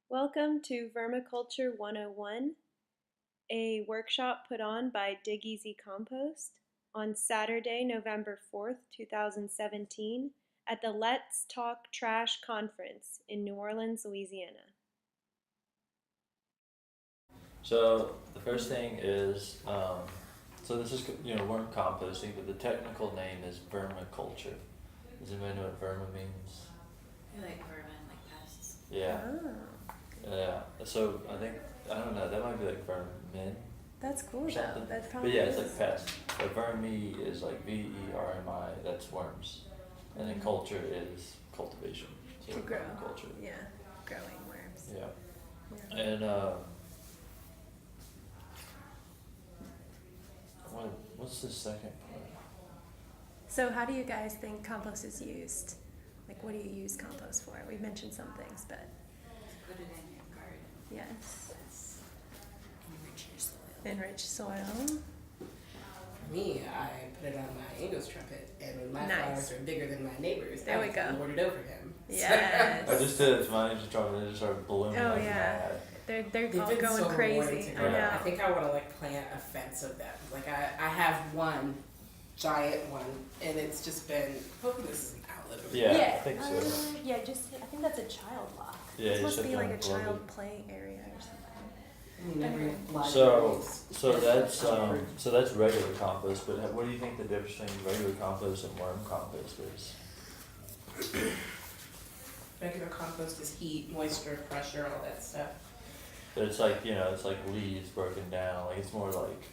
Welcome to Vermiculture 101, a workshop put on by Dig Easy Compost on Saturday, November 4th, 2017 at the Let's Talk Trash Conference in New Orleans, Louisiana. So the first thing is, so this is worm composting, but the technical name is vermiculture. Does anybody know what vermi means? Like vermin, like pests. Yeah. Oh, Yeah. So I don't know. That might be like vermin that's cool or though. something. That probably But yeah, it's is. like pest. But vermi is like VERMI. That's worms, and then culture is cultivation. So To grow. vermiculture. Yeah, growing worms. Yeah. Yeah. And what's the second part? So how do you guys think compost is used? Like what do you use compost for? We mentioned some things, but Put it in your garden. yes. That's enrich your soil. Enrich soil. For me, I put it on my English trumpet, and when my Nice. flowers are bigger than my neighbors, There we I go. lord it over him. Yes. I just did it to mine, just trying to just start blooming Oh like yeah, mad. they're They've all been going so crazy. rewarding I to know. grow. I think I want to plant a fence of them. Like I have one giant one, and it's just been. Hopefully, this is an outlet. Over Yeah, Yeah, I think so. yeah, just I think that's a child lock. Yeah, It's you supposed to should be like a unplug it. child play area or something. Never lied So, to so that's regular compost, but what do you think the difference between regular compost and worm compost is? Regular compost is heat, moisture, pressure, all that stuff. It's like, it's like leaves broken down, like it's more like,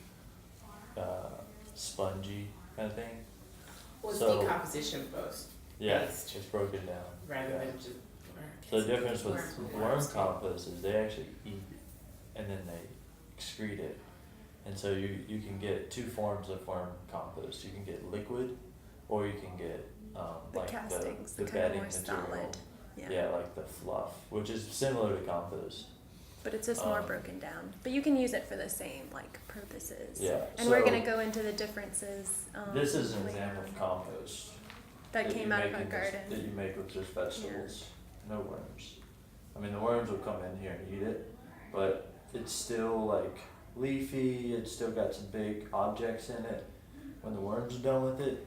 spongy kind of thing. Well, it's So- decomposition both, Yeah, Based. it's broken down. rather Yeah. than just. So the difference with Worm worm compost. compost is they actually eat it and then they excrete it. And so you can get two forms of worm compost. You can get liquid, or you can get The like castings, the the kind of bedding more material. solid. Yeah. Yeah, like the fluff, which is similar to compost. But it's just more Um, broken down. But you can use it for the same like purposes. Yeah. And we're so gonna go into the differences. This is an later example of on. compost That you came out of make our in this- garden. that you make with just vegetables, no worms. I mean, the worms will come in here and eat it, but it's still like leafy. It's still got some big objects in it. When the worms are done with it,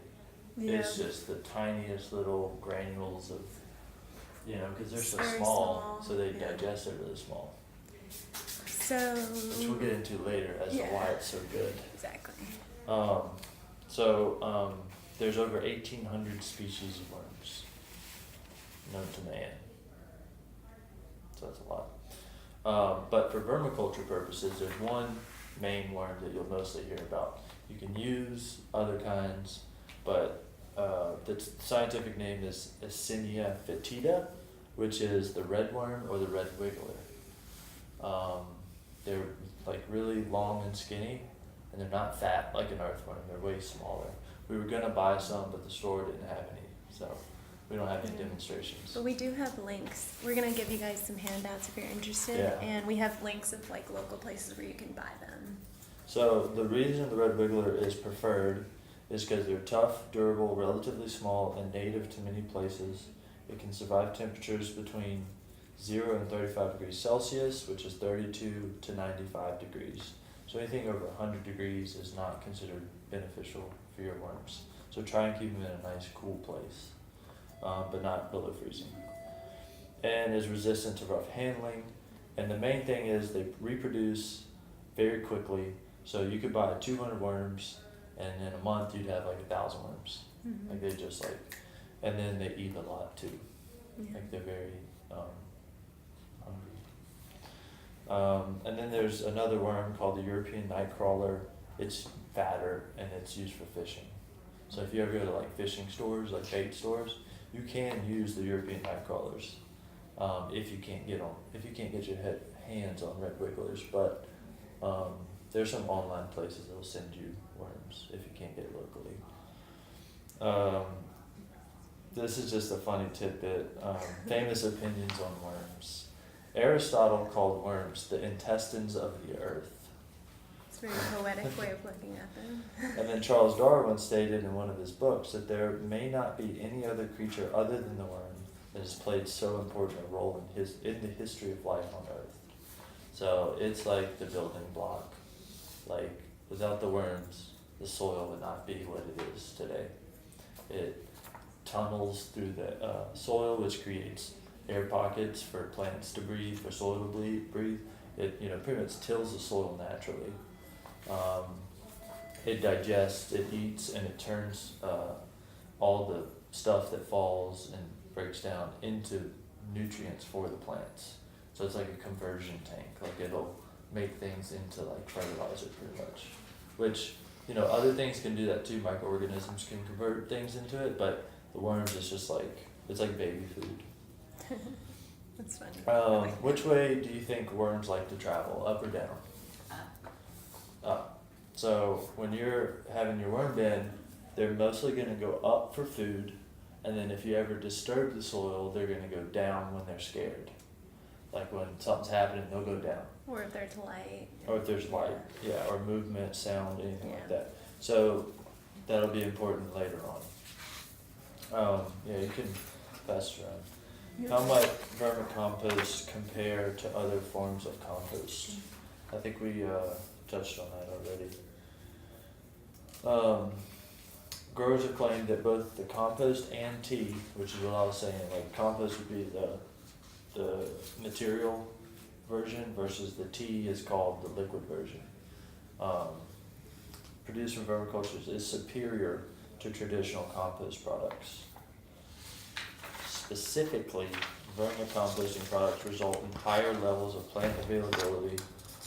Yeah. it's just the tiniest little granules of, because they're so Very small, so they yeah. digest it really small, So which we'll get into later as to Yeah. why it's so good. exactly. There's over 1,800 species of worms known to man. So that's a lot. But for vermiculture purposes, there's one main worm that you'll mostly hear about. You can use other kinds, but the scientific name is Eisenia Foetida, which is the red worm or the red wiggler. They're like really long and skinny, and they're not fat like an earthworm. They're way smaller. We were gonna buy some, but the store didn't have any, so we don't have any Yeah. demonstrations. But we do have links. We're gonna give you guys some handouts if you're interested, Yeah. and we have links of like local places where you can buy them. So the reason the red wiggler is preferred is because they're tough, durable, relatively small, and native to many places. It can survive temperatures between 0 and 35 degrees Celsius, which is 32 to 95 degrees. So anything over 100 degrees is not considered beneficial for your worms. So try and keep them in a nice, cool place, but not below freezing. And is resistant to rough handling. And the main thing is they reproduce very quickly. So you could buy 200 worms, and in a month you'd have like 1,000 worms. Mhm. Like they just and then they eat a lot too. Yeah. Like they're very hungry. And then there's another worm called the European nightcrawler. It's fatter and it's used for fishing. So if you ever go to like fishing stores, like bait stores, you can use the European nightcrawlers if you can't get your hands on red wigglers. But there's some online places that will send you worms if you can't get it locally. This is just a funny tidbit. Famous opinions on worms. Aristotle called worms the intestines of the earth. It's a very poetic way of looking at them. And then Charles Darwin stated in one of his books that there may not be any other creature other than the worm and has played so important a role in the history of life on Earth. So it's like the building block. Like without the worms, the soil would not be what it is today. It tunnels through the soil, which creates air pockets for plants to breathe, for soil to breathe. It pretty much tills the soil naturally. It digests, it eats, and it turns all the stuff that falls and breaks down into nutrients for the plants. So it's like a conversion tank. Like it'll make things into like fertilizer pretty much. Which, other things can do that too. Microorganisms can convert things into it, but the worms is just like, it's like baby food. That's funny. Which way do you think worms like to travel, up or down? Up. So when you're having your worm bin, they're mostly going to go up for food, and then if you ever disturb the soil, they're going to go down when they're scared. Like when something's happening, they'll go down. Or if there's light. Or if there's light, yeah, or movement, sound, anything like Yeah. that. So that'll be important later on. Yeah, you can pass it around. How might vermicompost compare to other forms of compost? I think we touched on that already. Growers have claimed that both the compost and tea, which is what I was saying, like compost would be the material version versus the tea is called the liquid version. Produced from vermiculture is superior to traditional compost products. Specifically, vermicomposting products result in higher levels of plant availability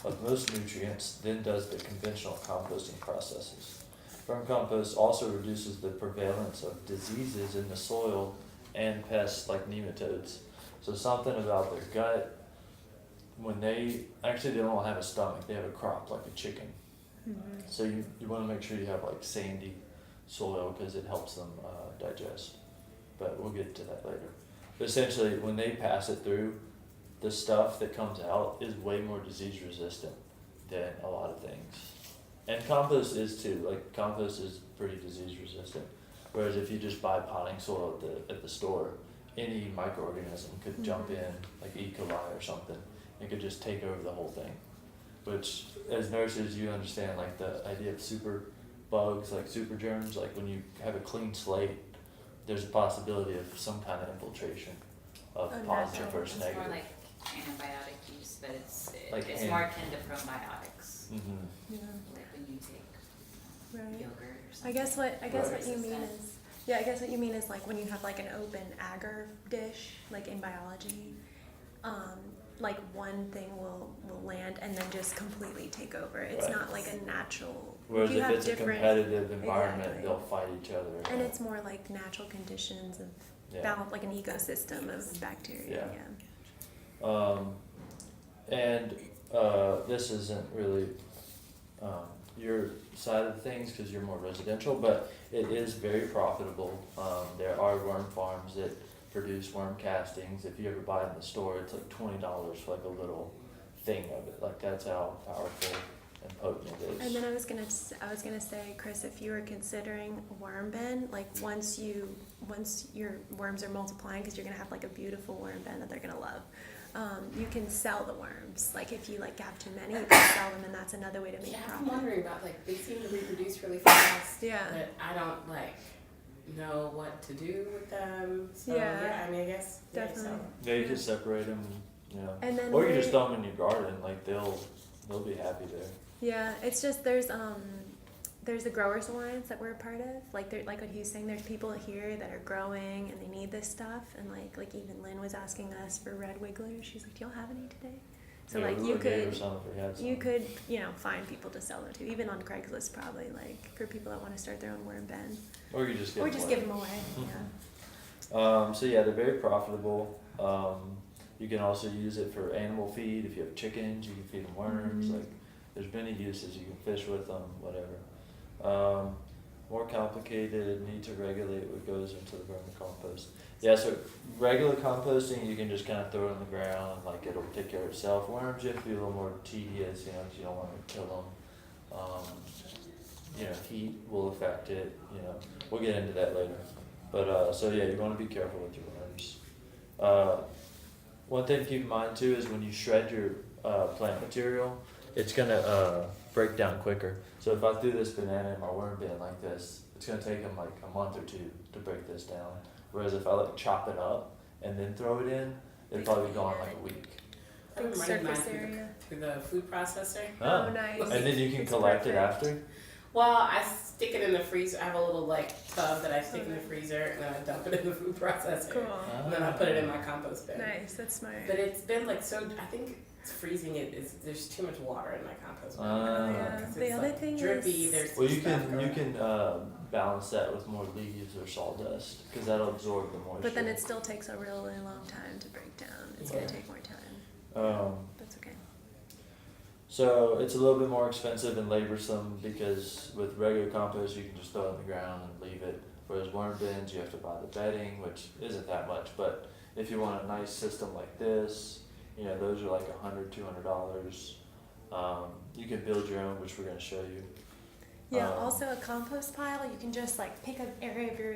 of most nutrients than does the conventional composting processes. Vermicompost also reduces the prevalence of diseases in the soil and pests like nematodes. So something about their gut, when they don't have a stomach, they have a crop like a chicken. Mm-hmm. So you want to make sure you have like sandy soil because it helps them digest. But we'll get to that later. But essentially, when they pass it through, the stuff that comes out is way more disease resistant than a lot of things. And compost is too. Like compost is pretty disease resistant. Whereas if you just buy potting soil at the store, any microorganism could jump in, like E. coli or something, and could just take over the whole thing. Which, as nurses, you understand like the idea of super bugs, like super germs. Like when you have a clean slate, there's a possibility of some kind of infiltration of positive versus It's negative. more like antibiotic use, but it's Like more akin to probiotics. Mm-hmm. Yeah. Like when you take Right. yogurt or something. I guess what you mean Resistant. is, yeah, I guess what you mean is like when you have like an open agar dish, like in biology, like one thing will land and then just completely take over. It's Right. not like a natural. Whereas you if have it's a different- competitive environment, Exactly. they'll fight each other. And it's more like natural conditions of Yeah. balance, like an ecosystem of bacteria. Yeah. And this isn't really your side of things because you're more residential, but it is very profitable. There are worm farms that produce worm castings. If you ever buy it in the store, it's like $20 for like a little thing of it. Like that's how powerful and potent it is. And then I was gonna say, Chris, if you were considering a worm bin, like once your worms are multiplying, because you're gonna have like a beautiful worm bin that they're gonna love, you can sell the worms. Like if you like have too many, you can sell them, and that's another way to make Yeah, I'm profit. wondering about like they seem to reproduce really fast. Yeah. But I don't like know what to do with them. So Yeah. yeah, I mean I guess Definitely. Yeah, you can separate them, And then or you can just throw them in your garden. Like they'll be happy there. Yeah, it's just there's the Growers Alliance that we're a part of. Like like what he was saying, there's people here that are growing and they need this stuff, and like even Lynn was asking us for red wigglers. She's like, "Do y'all have any today?" So Yeah, like we you would've gave her could some if we had some. you could find people to sell them to, even on Craigslist probably, like for people that want to start their own worm bin, Or you just give or them just away. give them away. Yeah. So yeah, they're very profitable. You can also use it for animal feed. If you have chickens, you can feed them worms. Mhm. Like there's many uses. You can fish with them, whatever. More complicated, need to regulate what goes into the vermicompost. Yeah, so regular composting, you can just kind of throw it on the ground and like it'll take care of itself. Worms, you have to be a little more tedious, 'cause you don't want to kill them. Heat will affect it. We'll get into that later. But so yeah, you want to be careful with your worms. One thing to keep in mind too is when you shred your plant material, it's gonna break down quicker. So if I threw this banana in my worm bin like this, it's gonna take them like a month or two to break this down. Whereas if I like chop it up and then throw it in, it'd probably be gone like a week. I've been Big running mine surface area. through the food processor. Oh, nice. And then you can It's collect it perfect. after? Well, I stick it in the freezer. I have a little like tub that I stick in the freezer, and then I dump it in the food processor. Cool. And then I put it in my compost bin. Nice, that's smart. But it's been like so. I think it's freezing. There's too much water in my compost bin. Yeah. 'Cause The it's, other like, thing drippy. is- There's Well, some you stuff can you can balance that with more leaves or sawdust because that'll absorb the moisture. But then it still takes a really long time to break down. It's gonna Yeah. take more time. That's okay. So it's a little bit more expensive and laborsome because with regular compost you can just throw it in the ground and leave it. Whereas worm bins you have to buy the bedding, which isn't that much. But if you want a nice system like this, you know those are like $100-$200. You can build your own, which we're going to show you. Yeah, also a compost pile, you can just like pick an area of your,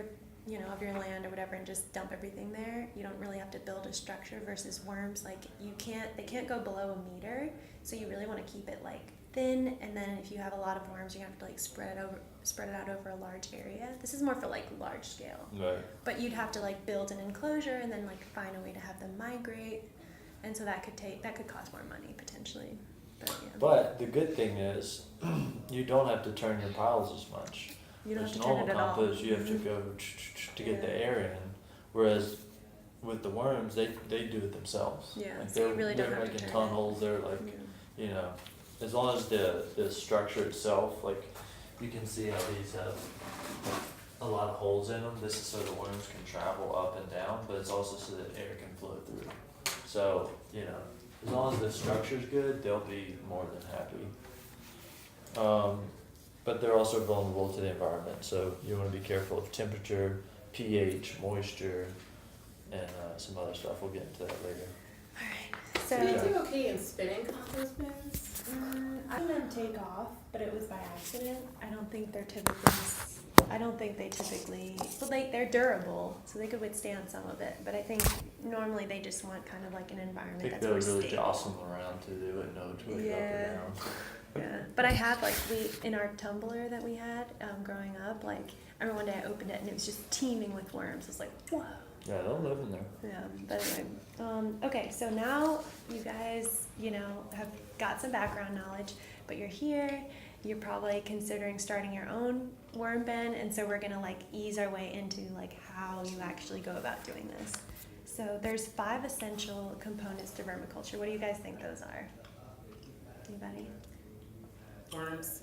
of your land or whatever and just dump everything there. You don't really have to build a structure versus worms. Like they can't go below a meter. So you really want to keep it like thin. And then if you have a lot of worms, you have to like spread it out over a large area. This is more for like large scale. Right. But you'd have to like build an enclosure and then like find a way to have them migrate. And so that could cost more money potentially. But yeah. But the good thing is you don't have to turn your piles as much. You don't have There's to turn normal it at all. compost, you have to go to get the air in. Whereas with the worms, they do it themselves. Yeah, Like so you really don't they're have to making turn it. tunnels. They're like, Yeah. as long as the structure itself, like you can see how these have a lot of holes in them. This is so the worms can travel up and down, but it's also so that air can flow through. So as long as the structure's good, they'll be more than happy. But they're also vulnerable to the environment, so you want to be careful of temperature, pH, moisture, and some other stuff. We'll get into that later. So Do they do okay in spinning compost bins? I let them take off, but it was by accident. I don't think they typically, but they're durable, so they could withstand some of it. But I think normally they just want kind of like an I environment think that's they'll more really stable. jostle them around too. They wouldn't know which way to go up or Yeah. down. Yeah, but I had in our tumbler that we had growing up, I remember one day I opened it and it was just teeming with worms. I was like, whoa. Yeah, they'll live in there. Yeah, but anyway, okay, so now you guys, have got some background knowledge, but you're here, you're probably considering starting your own worm bin, and so we're gonna ease our way into how you actually go about doing this. So there's 5 essential components to vermiculture. What do you guys think those are? Anybody? Worms.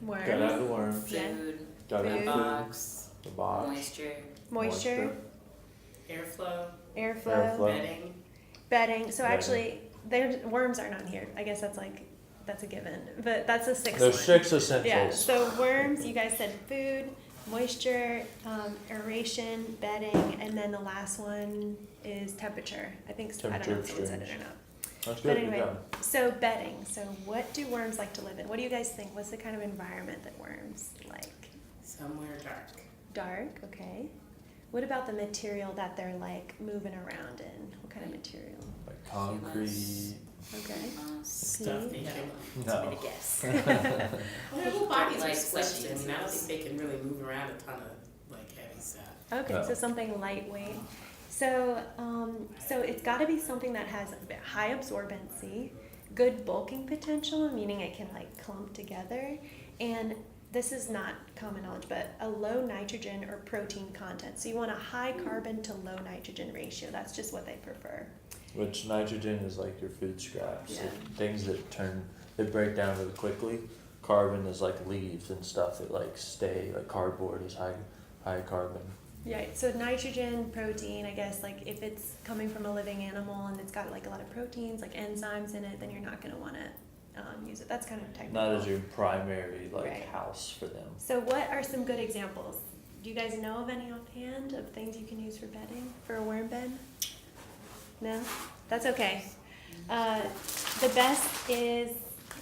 Worms. Gotta have the worm. Yeah. Food, Gotta have Food. the food. box, The box. moisture, Moisture, Airflow. airflow, Airflow. Bedding. bedding. So Bedding. actually, worms aren't on here. I guess that's a given, but that's a 6th There's one. 6 essentials. Yeah, so worms, you guys said food, moisture, aeration, bedding, and then the last one is temperature. I don't know if someone said it or not. That's But good. Good anyway, job. so bedding. So what do worms like to live in? What do you guys think? What's the kind of environment that worms like? Somewhere dark. Dark, okay. What about the material that they're moving around in? What kind of material? Like concrete. Okay. Stuff they See? can. it's a No. bit of guess. Their whole bodies are Like squished. squishy I mean, I don't pieces. think they can really move around a ton of heavy stuff. Okay, No. so something lightweight. So, so it's got to be something that has a bit high absorbency, good bulking potential, meaning it can clump together, and this is not common knowledge, but a low nitrogen or protein content. So you want a high carbon to low nitrogen ratio. That's just what they prefer. Which nitrogen is like your food scraps. Yeah. Things that they break down really quickly. Carbon is like leaves and stuff that stay. Like cardboard is high carbon. Yeah, so nitrogen, protein, I guess, if it's coming from a living animal and it's got a lot of proteins, enzymes in it, then you're not going to want to use it. That's kind of technical. Not as your primary Right. house for them. So what are some good examples? Do you guys know of any offhand of things you can use for bedding, for a worm bed? No? That's okay. The best is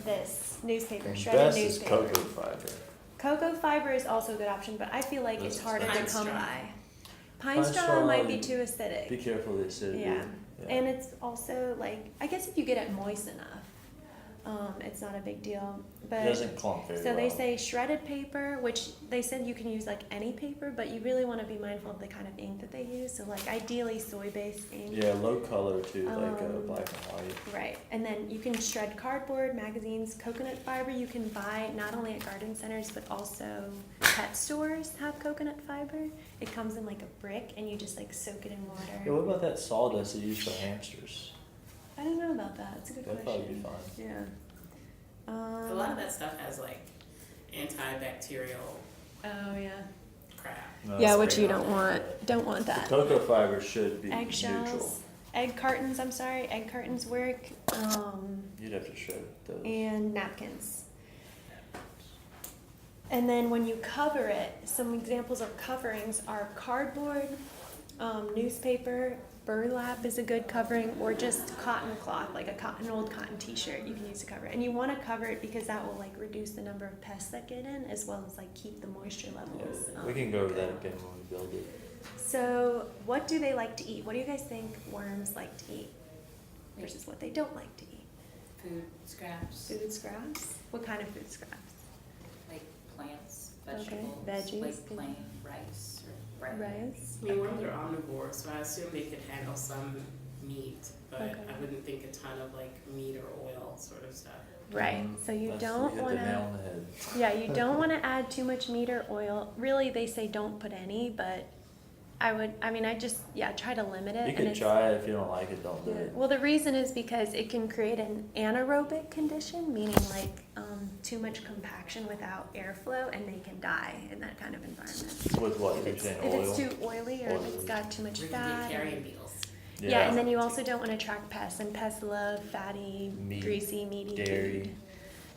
this, newspaper, And shredded best is newspaper. cocoa fiber. Cocoa fiber is also a good option, but I feel like it's This is harder to pine come straw. by. Pine straw might be too acidic. Be careful of the acidity. Yeah. And it's also like, I guess if you get it moist enough, it's not a big deal. But It doesn't clump very so well. they say shredded paper, which they said you can use like any paper, but you really want to be mindful of the kind of ink that they use. So like ideally soy-based ink. Yeah, low color too, like black and white. Right, and then you can shred cardboard, magazines, coconut fiber. You can buy not only at garden centers but also pet stores have coconut fiber. It comes in like a brick, and you just like soak it in water. Yeah, what about that sawdust they use for hamsters? I don't know about that. It's a good That'd question. probably be fine. Yeah. A lot of that stuff has like antibacterial Oh yeah. crap. No, Yeah, that's which you great. don't want. Don't want The that. cocoa fiber should be Eggshells. neutral. Egg cartons. I'm sorry. Egg cartons work. You'd have to shred those. And napkins. And then when you cover it, some examples of coverings are cardboard, newspaper, burlap is a good covering, or just cotton cloth, like an old cotton t-shirt you can use to cover it. And you want to cover it because that will like reduce the number of pests that get in, as well as like keep the moisture levels. We can go over that again when we build it. So what do they like to eat? What do you guys think worms like to eat versus what they don't like to eat? Food scraps, Food scraps? What kind of food scraps? like plants, Okay, vegetables, veggies, like good. plain rice or bread. Rice? I mean, worms are omnivores, so I assume they could handle some meat, but Okay. I wouldn't think a ton of like meat or oil sort of stuff. Right, so you That's- don't hit want the nail to, on the head. yeah, you don't want to add too much meat or oil. Really, they say don't put any, but I try to limit it. You and can it's- try it. If you don't like it, don't do Yeah. it. Well, the reason is because it can create an anaerobic condition, meaning like too much compaction without airflow, and they can die in that kind of environment. With what? If You're it's, saying if oil? it's too oily or if it's Oily. got too much Or you could fat. get carrion beetles. Yeah, and then you also don't want to attract pests, and pests love fatty, Meat, greasy, meaty dairy. food.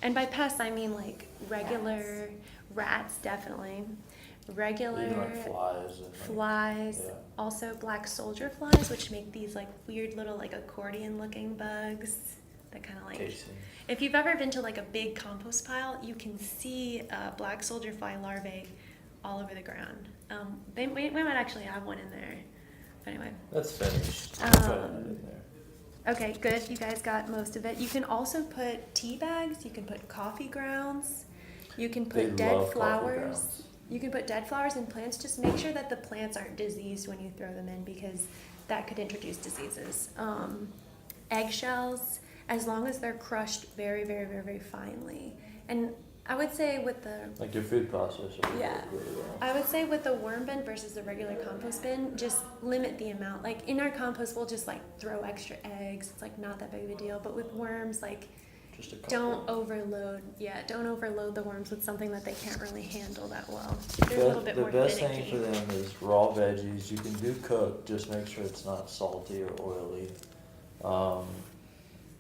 And by pests, I mean like regular rats, definitely. Regular Even like flies. And like, flies, yeah. also black soldier flies, which make these like weird little like accordion looking bugs that kind of like, casing. if you've ever been to like a big compost pile, you can see black soldier fly larvae all over the ground. We might actually have one in there. But anyway. That's finished. Um, Put that in there. Okay, good. You guys got most of it. You can also put tea bags. You can put coffee grounds. You can They put dead love coffee flowers. grounds. You can put dead flowers in plants. Just make sure that the plants aren't diseased when you throw them in, because that could introduce diseases. Eggshells, as long as they're crushed very, very, very, very finely. And I would say with the Like your food processor. would Yeah. work really well. I would say with the worm bin versus the regular compost bin, just limit the amount. Like in our compost, we'll just like throw extra eggs. It's like not that big of a deal. But with worms, like Just a couple. don't overload. Yeah, don't overload the worms with something that they can't really handle that well. They're a little bit The more best finicky. thing for them is raw veggies. You can do cook, just make sure it's not salty or oily.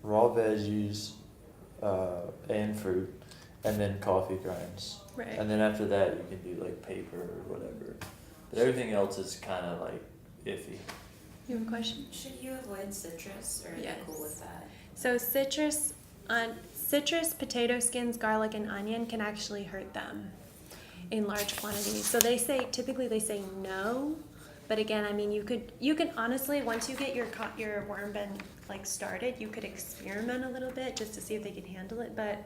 Raw veggies and fruit, and then coffee grinds. Right. And then after that, you can do like paper or whatever. But everything else is kind of like iffy. You have a question? Should you avoid citrus, or are Yes. you cool with that? So citrus, potato skins, garlic, and onion can actually hurt them in large quantities. So typically they say no, but again, I mean, you can honestly, once you get your worm bin like started, you could experiment a little bit just to see if they can handle it. But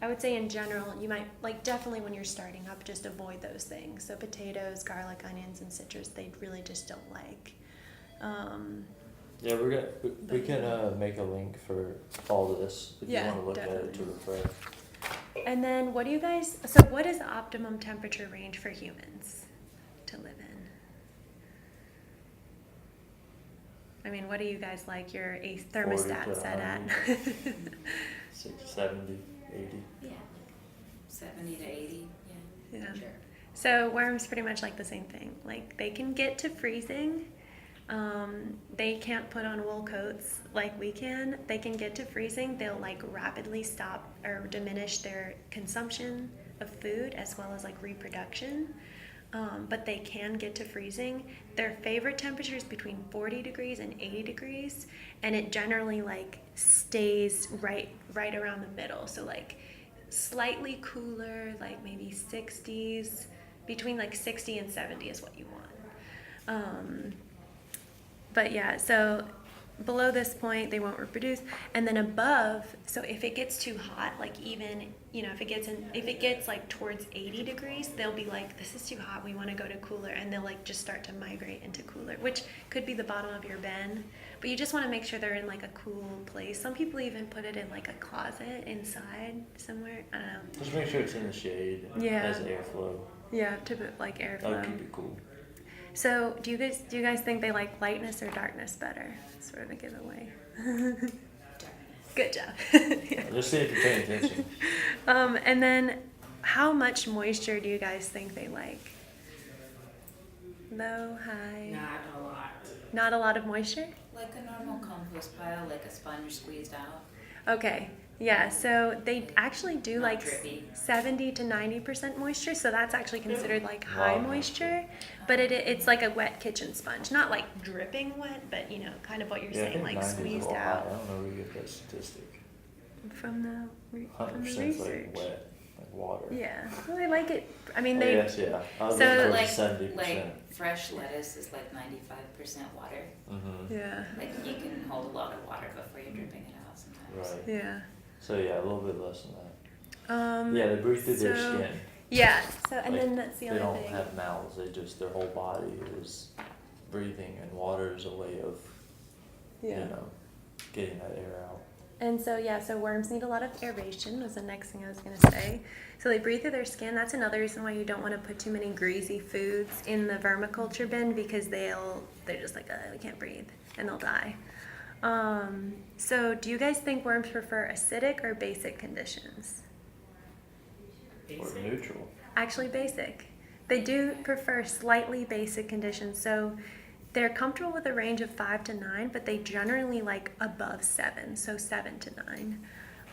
I would say in general, you might like definitely when you're starting up, just avoid those things. So potatoes, garlic, onions, and citrus, they really just don't like. Yeah, we can make a link for all of this if Yeah, you want to look at it to definitely. refresh. And then what is the optimum temperature range for humans to live in? I mean, what do you guys like your 40 thermostat to set at? 70, 80. Yeah, 70 to 80, yeah, Yeah. sure. So worms pretty much like the same thing. Like they can get to freezing. They can't put on wool coats like we can. They can get to freezing. They'll like rapidly stop or diminish their consumption of food as well as like reproduction. But they can get to freezing. Their favorite temperature is between 40 degrees and 80 degrees, and it generally like stays right around the middle. So like slightly cooler, like maybe 60s, between like 60 and 70 is what you want. But yeah, so below this point they won't reproduce, and then above, so if it gets too hot, like even, you know, if it gets like towards 80 degrees, they'll be like, this is too hot, we want to go to cooler, and they'll like just start to migrate into cooler, which could be the bottom of your bin, but you just want to make sure they're in like a cool place. Some people even put it in like a closet inside somewhere, I don't know. Just make sure it's in the shade. Yeah. Has airflow. Yeah, to put like airflow. That would keep it cool. So do you guys think they like lightness or darkness better? Sort of a giveaway. Good job. Yeah. Just see if you're paying attention. And then how much moisture do you guys think they like? Low, high? Not a lot. Not a lot of moisture? Like a normal compost pile, like a sponge squeezed out. Okay. Yeah, so they actually do Not like drippy. 70 to 90% moisture, so that's actually considered like high Wow. moisture, but it's like a wet kitchen sponge, not like dripping wet, but you know, kind of what you're Yeah, I saying, think like 90 is a squeezed little high. out I don't know where you get that statistic. from the 100% research. like wet, like water. Yeah, well, they like it. I mean, Oh, they. yes, yeah. I was So, looking Like, for 70%. like fresh lettuce is like 95% water. Mm-hmm. Yeah. Like you can hold a lot of water before you're dripping it out sometimes. Right. Yeah. So yeah, a little bit less than that. Yeah, they breathe through their so- skin. Yeah. So and Like, then that's the They other don't thing. have mouths. Their whole body is breathing, and water is a way of, Yeah. you know, getting that air out. And so yeah, so worms need a lot of aeration was the next thing I was gonna say. So they breathe through their skin. That's another reason why you don't want to put too many greasy foods in the vermiculture bin, because they're just like, we can't breathe, and they'll die. So do you guys think worms prefer acidic or basic conditions? Or Basic. neutral. Actually basic. They do prefer slightly basic conditions. So they're comfortable with a range of 5 to 9, but they generally like above 7, so 7 to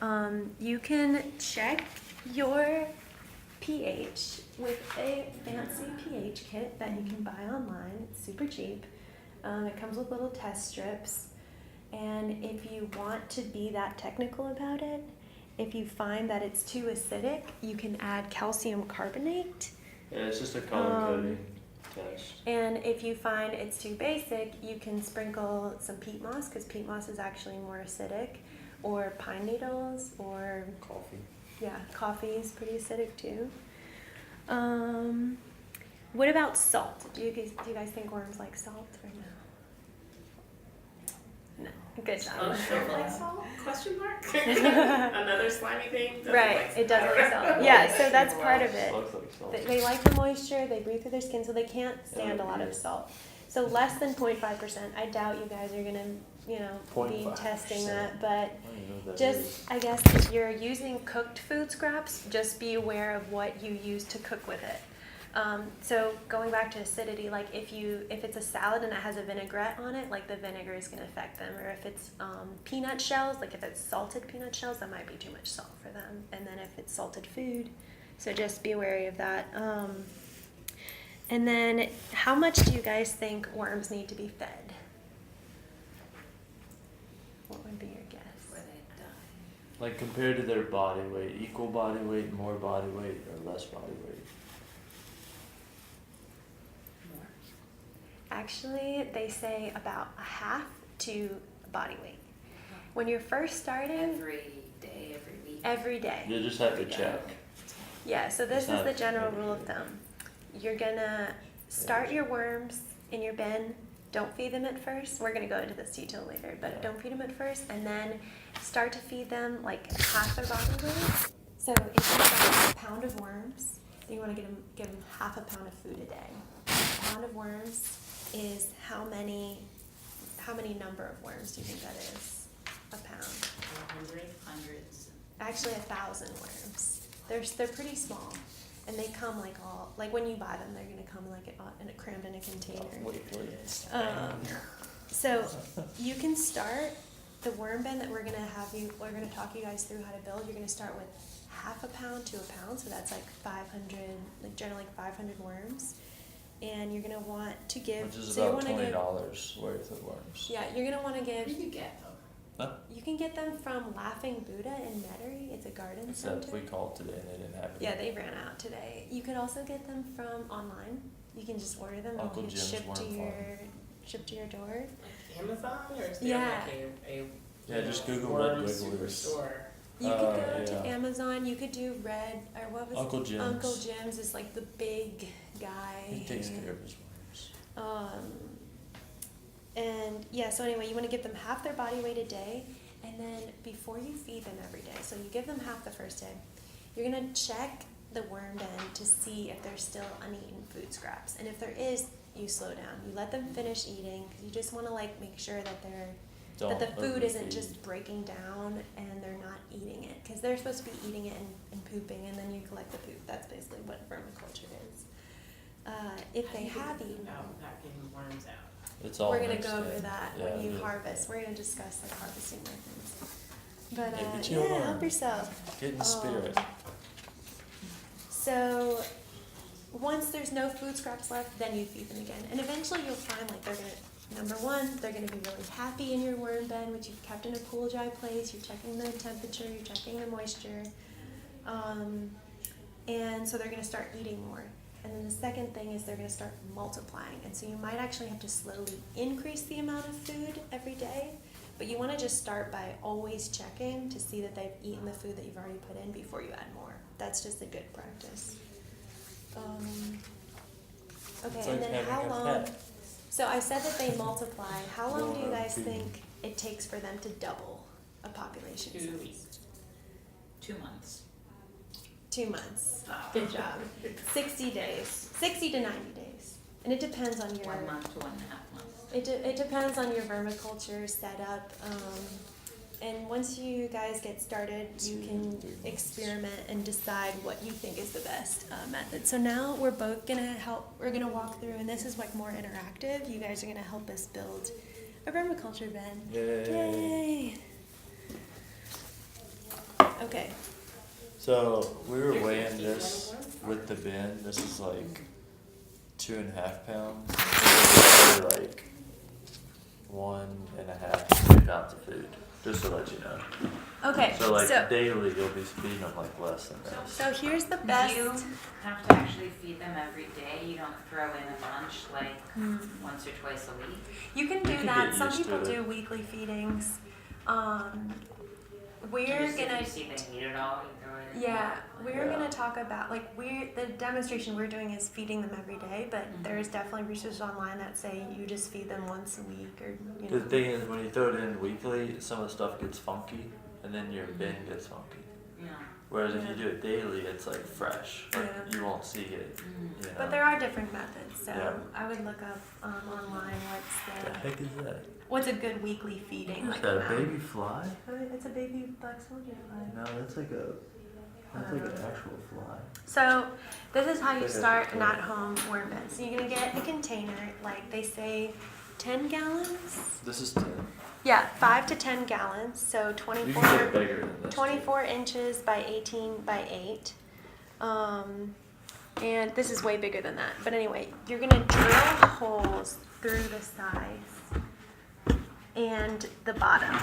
9. You can check your pH with a fancy pH kit that you can buy online. It's super cheap. It comes with little test strips. And if you want to be that technical about it, if you find that it's too acidic, you can add calcium carbonate. Yeah, it's just a color coding test. And if you find it's too basic, you can sprinkle some peat moss, because peat moss is actually more acidic, or pine needles, or Coffee. yeah, coffee is pretty acidic too. What about salt? Do you guys think worms like salt or no? No. Good job. Oh, sure, like salt? Question mark? Another slimy thing? Doesn't Right, like it doesn't like salt. salt. Yeah, so that's part of it. Looks like salt. They like the moisture, they breathe through their skin, so they can't stand a lot of Yeah. salt. So less than 0.5%. I doubt you guys are gonna, you know, be 0.5%. testing that, but I don't even know what that just, is. I guess, if you're using cooked food scraps, just be aware of what you use to cook with it. So going back to acidity, like if it's a salad and it has a vinaigrette on it, like the vinegar is going to affect them. Or if it's peanut shells, like if it's salted peanut shells, that might be too much salt for them. And then if it's salted food, so just be wary of that. And then how much do you guys think worms need to be fed? What would be your guess? Before they die. Like compared to their body weight, equal body weight, more body weight, or less body weight? More. Actually, they say about a half to body weight. When you're first starting, Every day, every week. every day. You just have to Every day. check. Yeah, so this It's is not the general every rule of day. thumb. You're gonna start your worms in your bin. Don't feed them at first. We're gonna go into this detail later, but Yeah. don't feed them at first, and then start to feed them like half their body weight. So if you got a pound of worms, you want to give them half a pound of food a day. A pound of worms is how many number of worms do you think that is? A pound. 100. Hundreds. Actually, 1,000 worms. They're pretty small, and they come like when you buy them, they're gonna come like crammed in a container. Wait, wait. So you can start the worm bin that we're gonna talk you guys through how to build. You're gonna start with half a pound to a pound, so that's like 500, like generally like 500 worms, and you're gonna want to give. Which is so you about wanna give- $20 worth of worms. Yeah, you're gonna want to Where give. do you get them? Huh? You can get them from Laughing Buddha in Metairie. It's a garden Except center. we called today and they didn't have it. Yeah, they ran out today. You could also get them from online. You can just order them Uncle and get Jim's shipped to worm your door. Like Amazon, or is there Yeah. like a Yeah, just Google worm Red Wigglers. superstore? You could go to yeah. Amazon. You could do Red or what was Uncle it? Jim's. Uncle Jim's is like the big guy. He takes here. care of his worms. And yeah, so anyway, you want to give them half their body weight a day, and then before you feed them every day, so you give them half the first day, you're going to check the worm bin to see if there's still uneaten food scraps. And if there is, you slow down. You let them finish eating, because you just want to like make sure that that the food isn't overfeed. just breaking down and they're not eating it, because they're supposed to be eating it and pooping, and then you collect the poop. That's basically what vermiculture is. If they have eaten, Not getting worms out. It's all we're gonna mixed go in. over that Yeah, when you yeah. harvest. We're gonna discuss like harvesting methods. But Yeah, get you a yeah, worm. help yourself. Get in the spirit. So once there's no food scraps left, then you feed them again, and eventually you'll find like they're gonna. Number one, they're going to be really happy in your worm bin, which you've kept in a cool, dry place. You're checking the temperature, you're checking the moisture. And so they're going to start eating more. And then the second thing is they're going to start multiplying. And so you might actually have to slowly increase the amount of food every day. But you want to just start by always checking to see that they've eaten the food that you've already put in before you add more. That's just a good practice. Okay, It's and like then how having a long... pet. So I said that they multiply. How long do you guys Two. think it takes for them to double a population 2 size? weeks. 2 months. 2 months. Good job. 60 days. 60 to 90 days. And it depends on your... 1 month to 1.5 months. It depends on your vermiculture setup. And once you guys get started, you can experiment and decide what you think is the best method. So now we're both gonna we're gonna walk through, and this is like more interactive. You guys are gonna help us build a vermiculture bin. Yay. Yay! Okay. So we were weighing this with the bin. This is like 2.5 pounds. Or like 1.5 pounds of food. Just to let you know. Okay. So like daily you'll be feeding them like less than this. So here's the best. You have to actually feed them every day. You don't throw in a bunch like once or twice a week. You can do can that. get Some used to people it. do weekly feedings. We're If gonna you see they eat it all, you throw it in. yeah, we're Yeah. gonna talk about like the demonstration we're doing is feeding them every day, but there's definitely research online that say you just feed them once a week or you know. The thing is, when you throw it in weekly, some of the stuff gets funky, and then your bin gets funky. Yeah. Whereas if you do it daily, it's like fresh. Like Yeah. you won't see it. You know? But there are different methods, so Yeah. I would look up online What the heck is that? what's a good weekly feeding. Is Like that a amount. baby fly? It's a baby black soldier fly. No, that's like an actual fly. So this is how you Like a- start an at-home worm bin. So you're gonna get a container, like they say, 10 gallons. This is 10. Yeah, 5 to 10 gallons. So You 24, can get bigger than this. 24 inches by 18 by 8. And this is way bigger than that. But anyway, you're gonna drill holes through the sides and the bottom.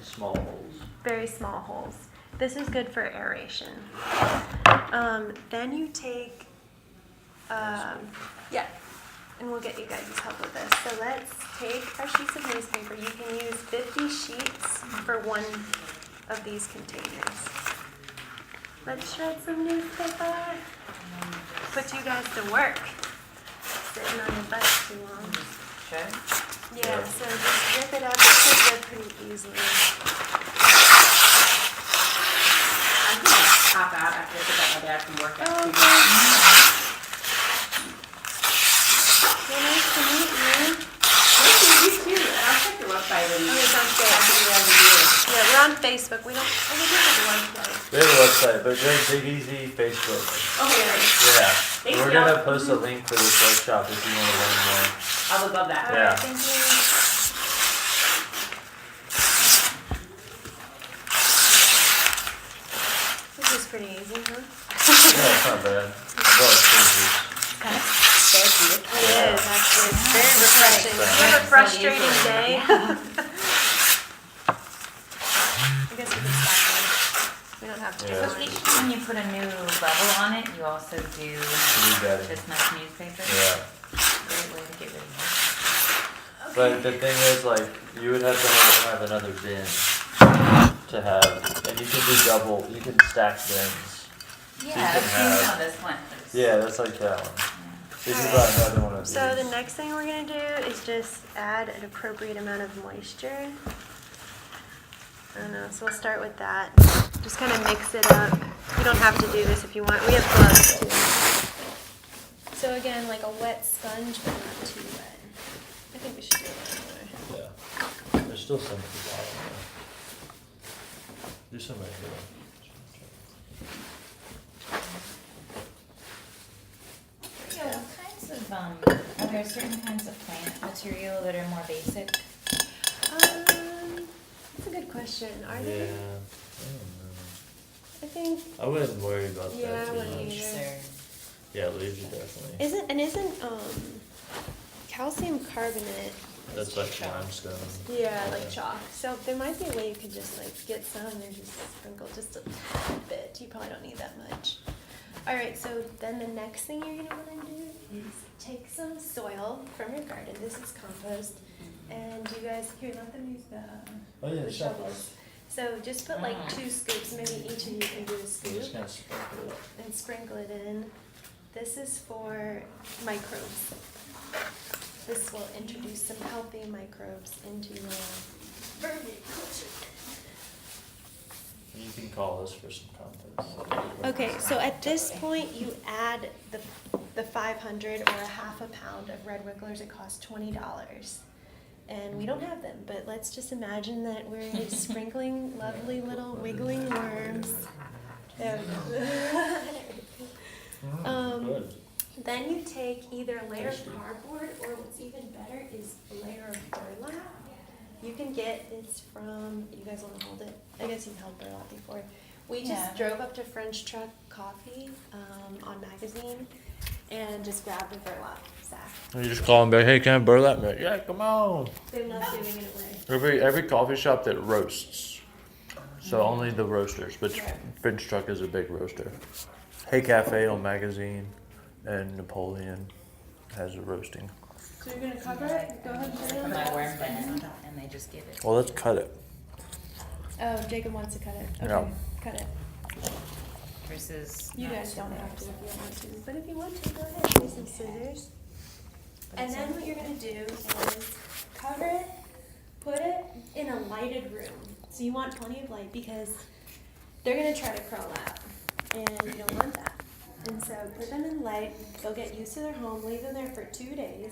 Small holes. Very small holes. This is good for aeration. Then you take, yeah, and we'll get you guys help with this. So let's take our sheets of newspaper. You can use 50 sheets for one of these containers. Let's shred some newspaper. Put you guys to work. Sitting on your butt too long. Sure. Yeah, so just rip it up. It should rip pretty easily. I'm gonna pop out after I pick up my dad from work at 2. Well, nice to meet you. You too. And I'll check your website and Okay, sounds good. I'll give you all the news. Yeah, we're on Facebook. We do have a website. We have a website, but go to Big Easy Facebook. Okay, Yeah. Thanks, We're y'all. gonna post a link for this workshop if you want to learn more. I would love that. All Yeah. right, thank you. This is pretty easy, huh? Yeah, it's not bad. Well, it's easy. It is, actually. It's very refreshing. If you have a frustrating day. I guess we can stop there. We don't have Yeah. So each time you put a new level on it, you also do bedding. this much newspaper? Yeah. Great way to get rid of it. But the thing is, like, you would have to have another bin to have, and you can do double, you can stack bins. Yeah, can I've seen have- how this one is. Yeah, that's like that one. Yeah. So you can Alright. buy another one of these. So the next thing we're gonna do is just add an appropriate amount of moisture. I don't know, so we'll start with that. Just kind of mix it up. You don't have to do this if you want. We have gloves too. So again, like a wet sponge, but not too wet. I think we should do a little more. Yeah. There's still some at the bottom though. Do some right here. Yeah, what kinds of, are there certain kinds of plant material that are more basic? That's a good question. Are Yeah. there? I don't know. I think. I wouldn't worry about Yeah, that I too wouldn't much. either. Yeah, leaves are definitely. Isn't calcium carbonate? That's like limestone. Yeah, like chalk. So there might be a way you could just like get some and just sprinkle just a bit. You probably don't need that much. All right, so then the next thing you're gonna want to do is take some soil from your garden. This is compost, and you guys here let them use Oh yeah, the shovels. shovels. So just put like 2 scoops. Maybe each of you can do a You scoop just kind of sprinkle it up. and sprinkle it in. This is for microbes. This will introduce some healthy microbes into your vermiculture. You can call us for some compost. Okay, so at this point you add the 500 or a half a pound of red wigglers. It costs $20. And we don't have them, but let's just imagine that we're sprinkling lovely little wiggling worms. There we go. Good. Then you take either a layer of cardboard, or what's even better is a layer of burlap. You can get this from, you guys want to hold it? I guess you've held burlap before. We just Yeah. drove up to French Truck Coffee on Magazine and just grabbed a burlap sack. You just call them back, hey, can I have burlap? They're like, yeah, come on. They love giving it away. Every coffee shop that roasts. So only the roasters, but Right. French Truck is a big roaster. Hey Cafe on Magazine and Napoleon has a roasting. So you're going to cover it? Go ahead and put it For in. my worm bin, and they just give it. Well, let's cut it. Oh, Jacob wants to cut it. Okay, Yeah. cut it. Versus. You not guys don't have to scissors. if you don't want to, but if you want to, go ahead, use some scissors. And then what you're gonna do is cover it, put it in a lighted room. So you want plenty of light because they're gonna try to crawl out, and you don't want that. And so put them in light, they'll get used to their home, leave them there for 2 days.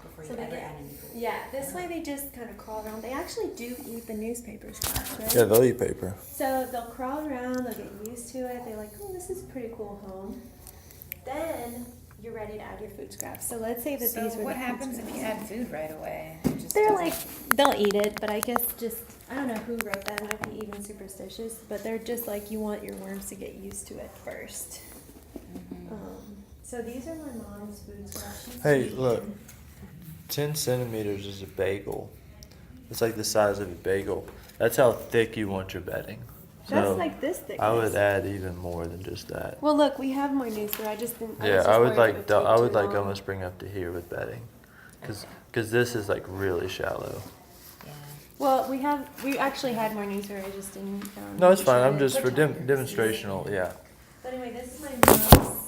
Before So you they ever get- add any food. Yeah, this way they just kind of crawl around. They actually do eat the newspaper scraps, right? Yeah, they'll eat paper. So they'll crawl around, they'll get used to it, they're like, oh, this is a pretty cool home. Then you're ready to add your food scraps. So let's say that So these were what the food happens if scraps. you add food right away? It just They're doesn't- like, they'll eat it, but I guess just, I don't know who wrote that, it might be even superstitious, but they're just like, you want your worms to get used to it first. So these are my mom's food scraps. She's Hey, vegan. look. 10 centimeters is a bagel. It's like the size of a bagel. That's how thick you want your bedding. That's So like this thickness. I would add even more than just that. Well, look, we have more newspaper. I just didn't. Yeah, was I just would worried like it du- take I would too like long. almost bring up to here with bedding, cause this is like really shallow. Yeah. Well, we actually had more newspaper. I just didn't. No, it's fine. show I'm it. just for demonstrational. Yeah. But anyway, this is my mom's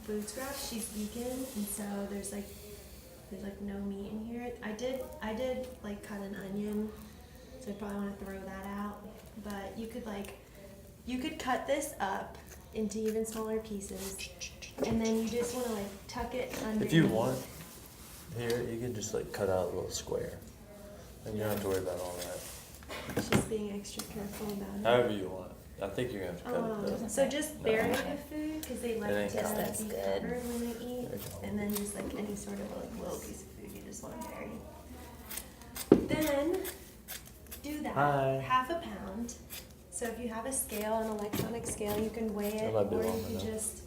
food scraps. She's vegan, and so there's like no meat in here. I did like cut an onion, so I probably want to throw that out. But you could cut this up into even smaller pieces, and then you just want to like tuck it under. If you want, here you can just like cut out a little square, and you don't have to worry about all that. Just being extra careful about it. However you want. I think you're gonna have to cut it though. So just bury the food because they like It to ain't That's be good. covered when they eat, and then just like any sort of like little piece of food you just want to bury. Then do that Hi. half a pound. So if you have a scale, an electronic scale, you can weigh it, That might be or you long can enough. just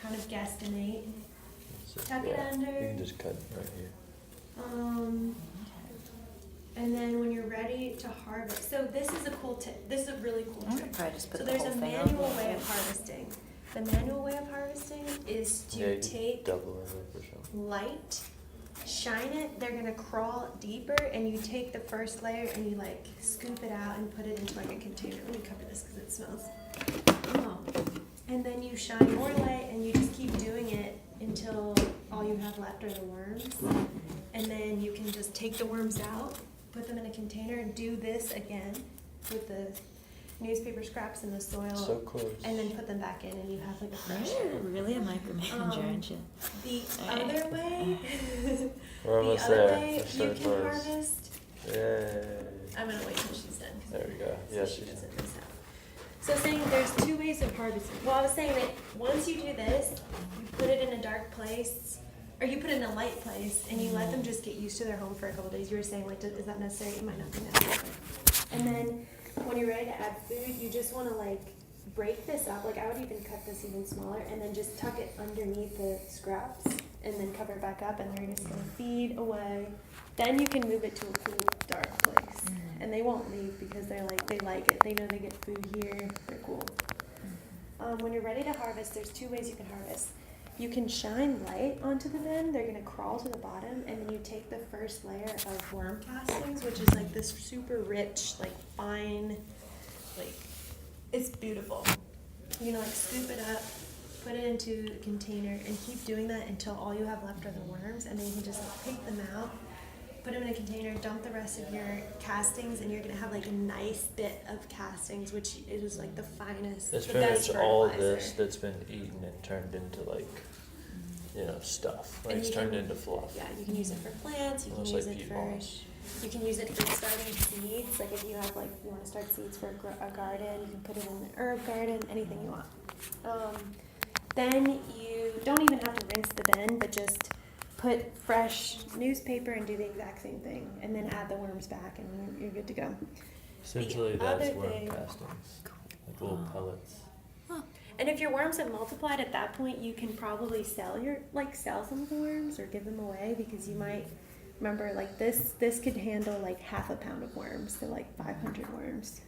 kind of guesstimate. Tuck it Yeah, under. You can just cut right here. And then when you're ready to harvest, so this is a cool tip. This is a really cool I would trick. probably just put So the there's whole a thing manual on. way of harvesting. The manual way of harvesting is Yeah, to you take double it or something. light, shine it, they're gonna crawl deeper, and you take the first layer and you like scoop it out and put it into like a container. Let me cover this because it smells. Oh. And then you shine more light and you just keep doing it until all you have left are the worms. And then you can just take the worms out, put them in a container, and do this again with the newspaper scraps in the soil. So close. And then put them back in, and you have like a fresh. You're really a micromanager, aren't you? The other way, We're the almost other there. way We're so you can close. harvest. Yay. I'm gonna wait till she's done. 'cause There we go. so Yes, she she's doesn't miss out. So saying there's two ways of harvesting. Well, I was saying that once you do this, you put it in a dark place, or you put it in a light place, and you let them just get used to their home for a couple days. You were saying, like, is that necessary? It might not be necessary. And then when you're ready to add food, you just want to like break this up. Like I would even cut this even smaller, and then just tuck it underneath the scraps, and then cover it back up, and they're just gonna feed away. Then you can move it to a cool, dark place, and they won't leave because they like it. They know they get food here. They're cool. When you're ready to harvest, there's two ways you can harvest. You can shine light onto the bin. They're gonna crawl to the bottom, and then you take the first layer of worm castings, which is like this super rich, like fine, like it's beautiful. You know, like scoop it up, put it into a container, and keep doing that until all you have left are the worms, and then you can just like pick them out, put them in a container, dump the rest of your castings, and you're gonna have like a nice bit of castings, which is like the finest, It's the pretty best much all fertilizer. this that's been eaten and turned into like, you know, stuff. Like And it's you turned can- into fluff. Yeah, you can use it for plants. You can Almost use like it peat for. moss. You can use it for starting seeds. Like if you have like you want to start seeds for a garden, you can put it in an herb garden. Anything you want. Then you don't even have to rinse the bin, but just put fresh newspaper and do the exact same thing, and then add the worms back, and you're good to go. Essentially, The that's other worm thing- castings, like little pellets. And if your worms have multiplied at that point, you can probably sell some of the worms or give them away, because you might remember like this could handle like half a pound of worms, so like 500 worms.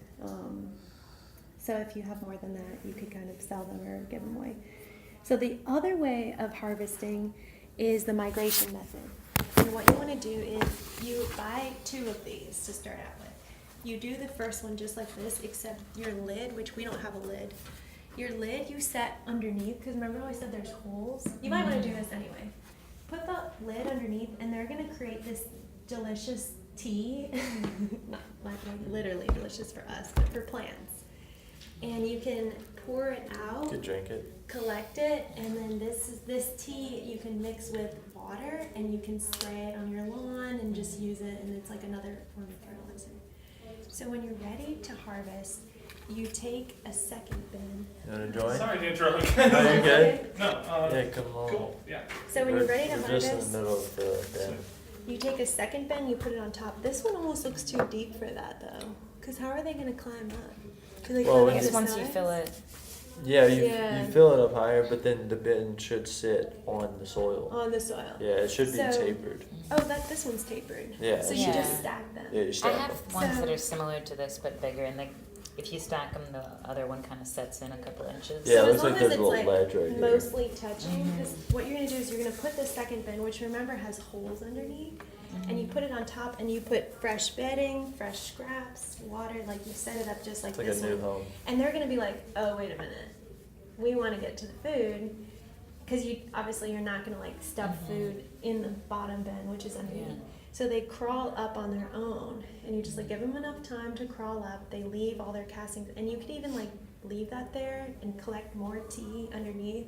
So if you have more than that, you could kind of sell them or give them away. So the other way of harvesting is the migration method. And what you want to do is you buy 2 of these to start out with. You do the first one just like this, except your lid, which we don't have a lid. Your lid you set underneath, because remember how I said there's holes? You might want to do this anyway. Put the lid underneath, and they're going to create this delicious tea. Not like literally delicious for us, but for plants. And you can pour it out. You could drink it. Collect it, and then this tea you can mix with water, and you can spray it on your lawn and just use it, and it's like another form of fertilizer. So when you're ready to harvest, you take a second bin. You want to join? Sorry to interrupt. Are you good? No, Yeah, come on. cool, yeah. So when you're ready to We're harvest, just in the middle of the bin. you take a second bin, you put it on top. This one almost looks too deep for that though, because how are they going to climb up? Can they Well, climb I up guess the once you sides? fill it, Yeah, Yeah. you fill it up higher, but then the bin should sit on the soil. On the soil. Yeah, it should be So- tapered. Oh, this one's tapered. Yeah, So it you should just be. stack them. Yeah, you I stack have them. ones So- that are similar to this but bigger, and if you stack them, the other one kind of sets in a couple inches. Yeah, it So looks as long like as there's a it's little like ledge right here. mostly touching, because what you're gonna do is you're gonna put the second bin, which remember has holes underneath, and you put it on top, and you put fresh bedding, fresh scraps, water, like you set it up just like It's like this a new one. home. And they're gonna be like, oh wait a minute, we want to get to the food, because you're not gonna like stuff food in the bottom bin, which is underneath. Yeah. So they crawl up on their own, and you just like give them enough time to crawl up. They leave all their castings, and you could even like leave that there and collect more tea underneath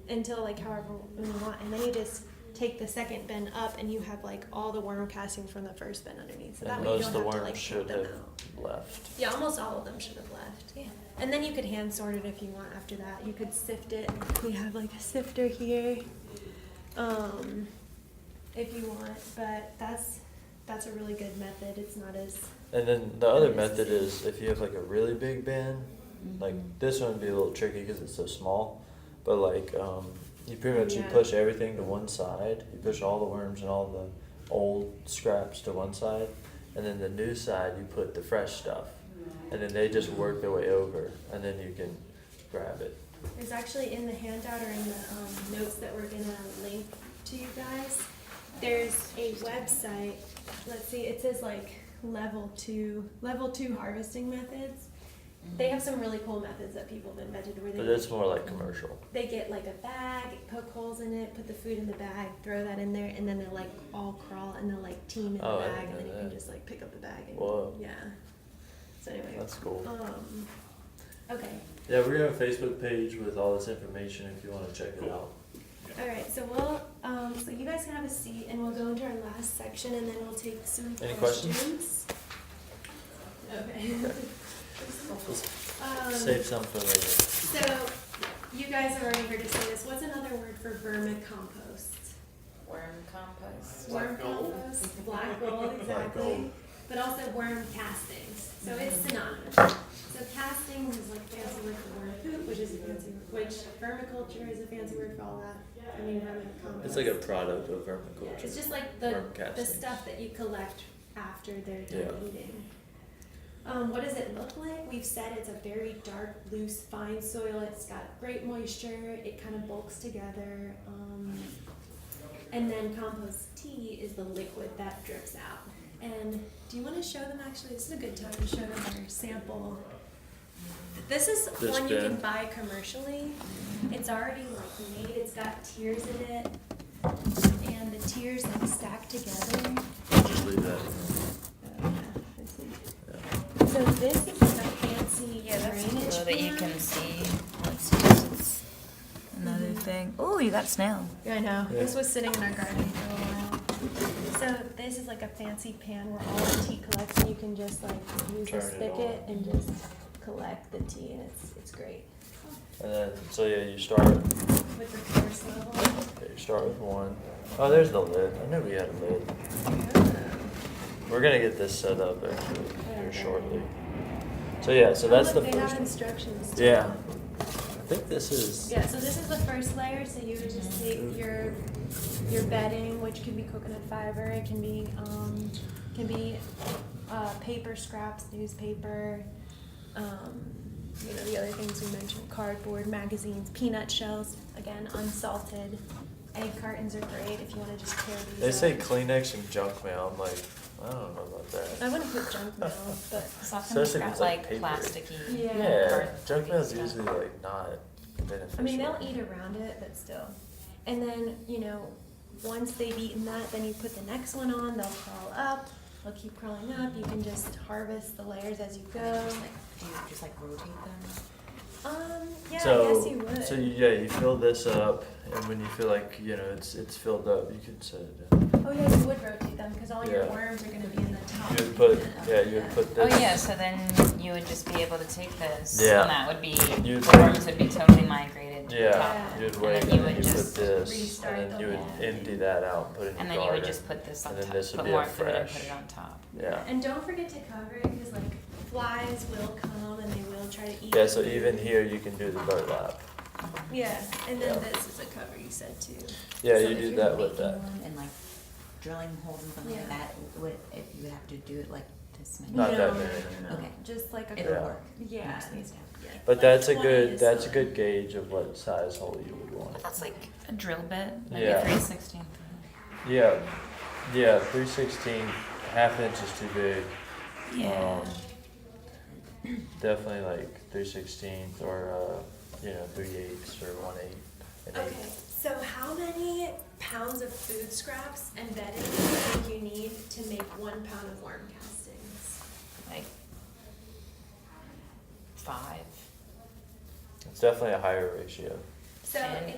until like however when you want, and then you just take the second bin up, and you have like all the worm castings from the first bin underneath. So that And way you most don't of the have to worms like should take them have out. left. Yeah, almost all of them should have left. Yeah. And then you could hand sort it if you want after that. You could sift it. We have like a sifter here, if you want. But that's a really good method. It's not as And then the other Yes. method is if you have like a really big bin, like this one would be a little tricky because it's so small, but like you pretty much you Yeah. push everything to one side. You push all the worms and all the old scraps to one side, and then the new side you put the fresh stuff, and then they just work their way over, and then you can grab it. There's actually in the handout or in the notes that we're gonna link to you guys, there's a website, let's see, it says like level two harvesting methods. They have some really cool methods that people have invented where But it's more like commercial. they get like a bag, poke holes in it, put the food in the bag, throw that in there, and then they'll like all crawl and they'll like team in the Oh, I bag, didn't and then know you can that. just like pick up the bag and Whoa. yeah. So anyway, That's cool. Okay. Yeah, we're gonna have a Facebook page with all this information if you wanna check it out. All right. So we'll so you guys can have a seat, and we'll go into our last section, and then we'll take some Any questions. Okay. Save some for later. So you guys have already heard us say this. What's another word for vermicompost? Worm compost. Worm compost, black gold, exactly. gold. But also worm castings. So it's synonymous. So castings is like a fancy word for worm poop, which is a fancy word. Which vermiculture is a fancy word for all that. I mean, vermicompost. It's like a product of vermiculture. It's just like the Vermicasting. stuff that you collect after they're done Yeah. eating. What does it look like? We've said it's a very dark, loose, fine soil. It's got great moisture. It kind of bulks together. And then compost tea is the liquid that drips out. And do you want to show them actually? This is a good time to show them our sample. This is This one you bin. can buy commercially. It's already like made. It's got tiers in it. And the tiers like stack together. Just leave that. So this is a fancy drainage So that you pan. can see. Let's see this is another thing. Oh, you got snail. Yeah, I know. Yeah. This was sitting in our garden for a while. So this is like a fancy pan where all the tea collects, and you can just like use Turn a it spigot on. and just collect the tea, and it's great. And then, so yeah, you start With the force level. with one. Oh, there's the lid. I knew we had a lid. We're gonna get this set up actually here shortly. So yeah, so that's the Look, they have first one. instructions too. Yeah. I think this is. Yeah, so this is the first layer. So you would just take your bedding, which can be coconut fiber. It can be paper scraps, newspaper. The other things we mentioned: cardboard, magazines, peanut shells. Again, unsalted. Egg cartons are great if you want to just tear these. They say up. Kleenex and junk mail. I'm like, I don't know about I that. wouldn't put junk mail, but It's often Especially if got it's like like paper. plasticky. Yeah. Yeah, cardboard junk mail's stuff. usually like not beneficial. I mean they'll eat around it, but still. And then once they've eaten that, then you put the next one on. They'll crawl up. They'll keep crawling up. You can just harvest the layers as you go. Do you just like rotate them? Yeah, So, I guess you would. so you fill this up, and when you feel like it's filled up, you can set it down. Oh yeah, you would rotate them because all your Yeah. worms are going to be in the top. You would put Oh this. yeah, so then you would just be able to take this, Yeah. and that would be You'd the wait. worms would be totally migrated to the Yeah, top, you'd and wait, then and you then would you put just this, restart and then the you would whole empty that out and put it in and the then you garden. would just put this on and then top, this would put be more a food and fresh. put it on top. Yeah. And don't forget to cover it because like flies will come and they will try to eat. Yeah, so even here you can do the burlap. Yeah, and then Yeah. this is a cover you said too. Yeah, So you if do you're that with making that. one and like drilling holes and something Yeah. like that, you would have to do it like this many. Not that No, many. no. Okay. Just like a It'll Yeah. work. Yeah. Most of these do. Yeah. But Like that's a 20 good is that's a fine. good gauge of what size hole you would want. That's like a drill bit, maybe Yeah. 3/16. Yeah, yeah, 3/16, half inch is too big. Yeah. Definitely like 3/16 or 3/8 or 1/8 and 8. Okay, so how many pounds of food scraps and bedding do you think you need to make 1 pound of worm castings? Like 5. It's definitely a higher ratio. So And-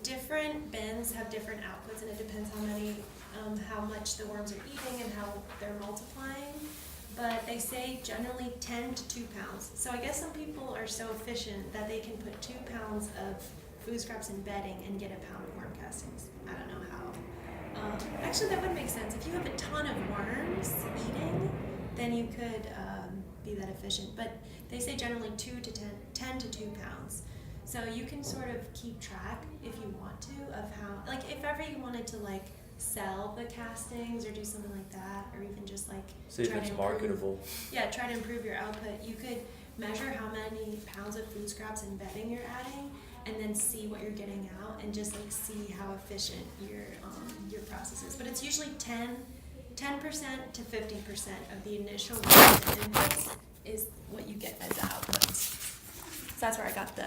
different bins have different outputs, and it depends how much the worms are eating and how they're multiplying. But they say generally 10 to 2 pounds. So I guess some people are so efficient that they can put 2 pounds of food scraps and bedding and get a pound of worm castings. I don't know how. Actually, that would make sense. If you have a ton of worms eating, then you could be that efficient. But they say generally 10 to 2 pounds. So you can sort of keep track if you want to of how, like if ever you wanted to like sell the castings or do something like that, or even just like See if try it's to marketable. try to improve your output. You could measure how many pounds of food scraps and bedding you're adding, and then see what you're getting out, and just like see how efficient your process is. But it's usually 10% to 50% of the initial inputs is what you get as outputs. So that's where I got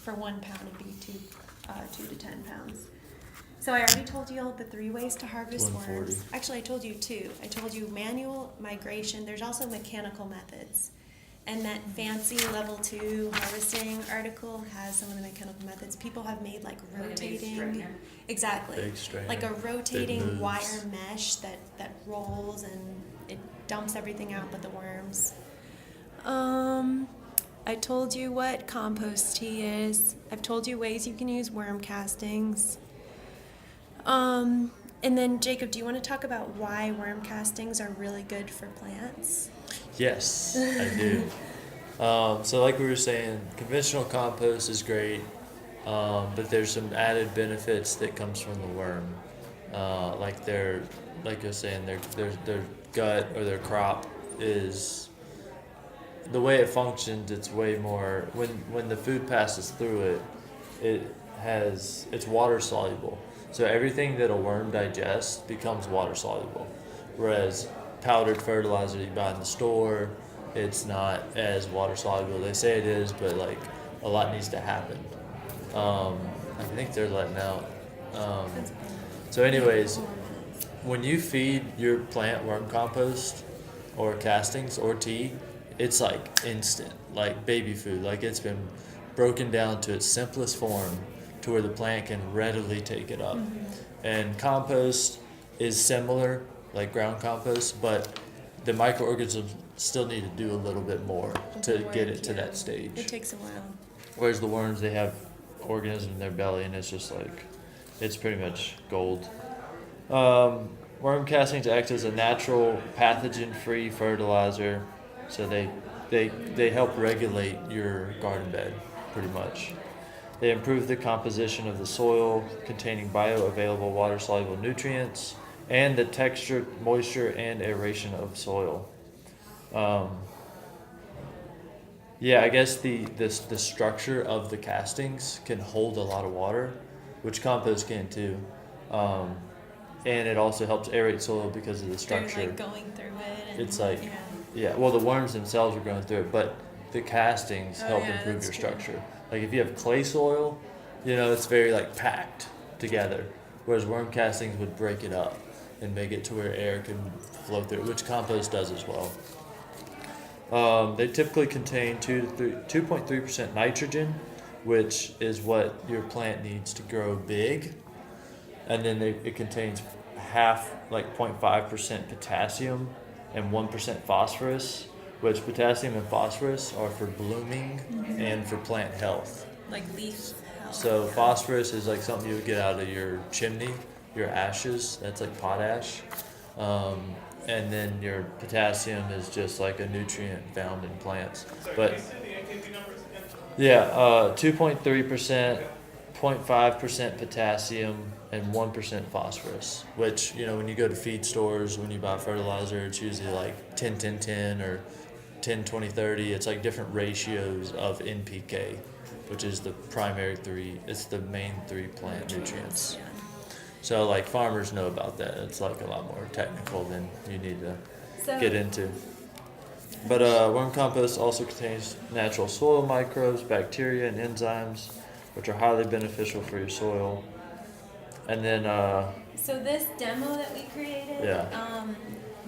for 1 pound it'd be 2 to 10 pounds. So I already told you all the 3 ways to harvest 140. worms. Actually, I told you 2. I told you manual, migration. There's also mechanical methods. And that fancy level 2 harvesting article has some of the mechanical methods. People have made like Like a big rotating, strainer. exactly, Big strainer. like a Big rotating moves. wire mesh that rolls and it dumps everything out but the worms. I told you what compost tea is. I've told you ways you can use worm castings. And then Jacob, do you want to talk about why worm castings are really good for plants? Yes, I do. So like we were saying, conventional compost is great, but there's some added benefits that comes from the worm. Like like you're saying, their gut or their crop is, the way it functions, it's way more, when the food passes through it's water soluble. So everything that a worm digests becomes water soluble. Whereas powdered fertilizer you buy in the store, it's not as water soluble. They say it is, but like a lot needs to happen. I think they're letting out. So anyways, when you feed your plant worm compost or castings or tea, it's like instant, like baby food. Like it's been broken down to its simplest form to where the plant can readily take it up. And compost is similar, like ground compost, but the microorganisms still need to do a little bit more to get it to that stage. It takes a while. Whereas the worms, they have organisms in their belly, and it's just like, it's pretty much gold. Worm castings act as a natural pathogen-free fertilizer, so they help regulate your garden bed, pretty much. They improve the composition of the soil, containing bioavailable water-soluble nutrients, and the texture, moisture, and aeration of soil. I guess the structure of the castings can hold a lot of water, which compost can too. And it also helps aerate soil because of the structure. They're like going through it. And, It's like, well, the worms themselves are going through it, but the castings help improve that's your true. structure. Like if you have clay soil, it's very like packed together, whereas worm castings would break it up and make it to where air can flow through, which compost does as well. They typically contain 2.3% nitrogen, which is what your plant needs to grow big. And then it contains 0.5% potassium and 1% phosphorus, which potassium and phosphorus are for blooming and for plant health. Like leaf health. So phosphorus is like something you would get out of your chimney, your ashes. That's like potash. And then your potassium is just like a nutrient found in plants. But 2.3%, 0.5% potassium, and 1% phosphorus. Which, when you go to feed stores, when you buy fertilizer, it's usually like 10-10-10 or 10-20-30. It's like different ratios of NPK, which is the primary 3. It's the main 3 plant nutrients. Yeah. So like farmers know about that. It's like a lot more technical than you need to get into. But worm compost also contains natural soil microbes, bacteria, and enzymes, which are highly beneficial for your soil. And then So this demo that we created,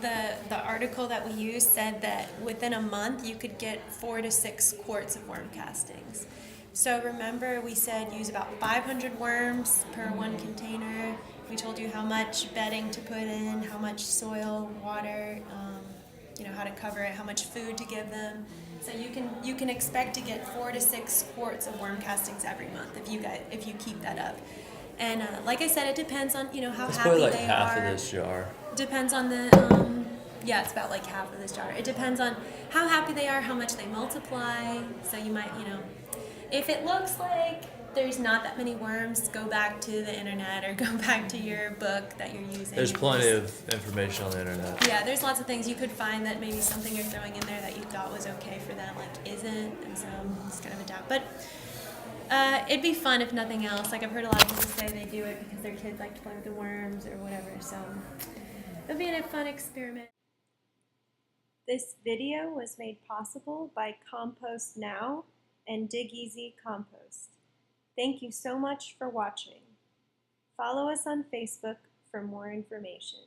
the article that we used said that within a month you could get 4 to 6 quarts of worm castings. So remember we said use about 500 worms per 1 container. We told you how much bedding to put in, how much soil, water, how to cover it, how much food to give them. So you can expect to get 4 to 6 quarts of worm castings every month if you keep that up. And like I said, it depends on how it's happy probably like they half are. of this jar. Depends on the it's about like half of this jar. It depends on how happy they are, how much they multiply. So you might if it looks like there's not that many worms, go back to the internet or go back to your book that you're using. There's plenty of information on the internet. Yeah, there's lots of things you could find that maybe something you're throwing in there that you thought was okay for them, like isn't, and so it's kind of a doubt. But it'd be fun if nothing else. Like I've heard a lot of people say they do it because their kids like to play with the worms or whatever, so it'll be a fun experiment. This video was made possible by Compost Now and Dig Easy Compost. Thank you so much for watching. Follow us on Facebook for more information.